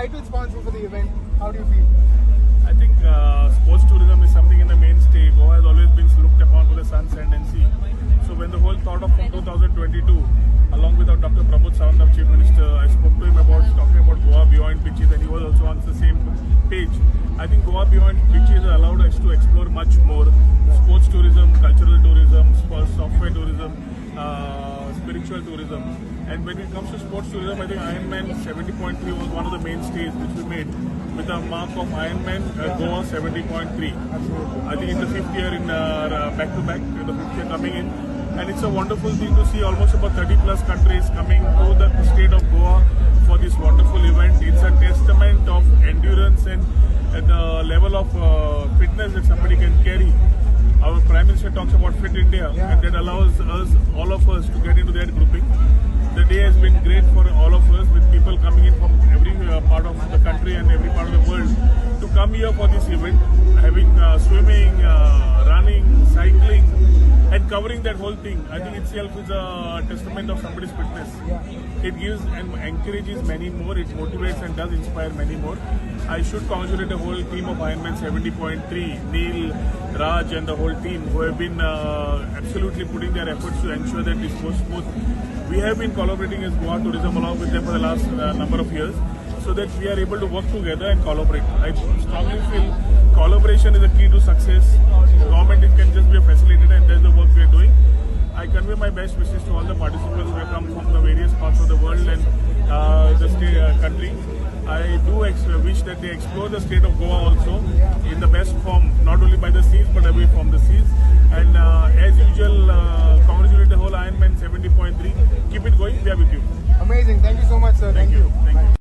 title sponsor for the event. How do you feel? I think sports tourism is something in the mainstay. Goa has always been looked upon for the sun, sand and sea. So when the whole thought of from 2022, along with our Dr. Pramod Sawant, Chief Minister, I spoke to him about talking about Goa Beyond Beaches, and he was also on the same page. I think Goa Beyond Beaches allowed us to explore much more. Sports tourism, cultural tourism, software tourism, spiritual tourism. And when it comes to sports tourism, I think Ironman 70.3 was one of the mainstays which we made with a mark of Ironman Goa 70.3. I think it's the fifth year in back-to-back, the fifth year coming in. And it's a wonderful thing to see almost about 30 plus countries coming to the state of Goa for this wonderful event. It's a testament of endurance and the level of fitness that somebody can carry. Our Prime Minister talks about Fit India, and that allows us, all of us, to get into that grouping. The day has been great for all of us, with people coming in from every part of the country and every part of the world to come here for this event, having swimming, running, cycling, and covering that whole thing. I think itself is a testament of somebody's fitness. It gives and encourages many more, it motivates and does inspire many more. I should congratulate the whole team of Ironman 70.3, Neil, Raj and the whole team who have been absolutely putting their efforts to ensure that this goes smooth. We have been collaborating as Goa Tourism along with them for the last number of years, so that we are able to work together and collaborate. I strongly feel collaboration is the key to success. Government can just be a facilitator, and that's the work we are doing. I convey my best wishes to all the participants who have come from the various parts of the world and the state, country. I do wish that they explore the state of Goa also in the best form, not only by the seas but away from the seas. And as usual, congratulate the whole Ironman 70.3. Keep it going. We are with you. Amazing. Thank you so much, sir. Thank you. Thank you.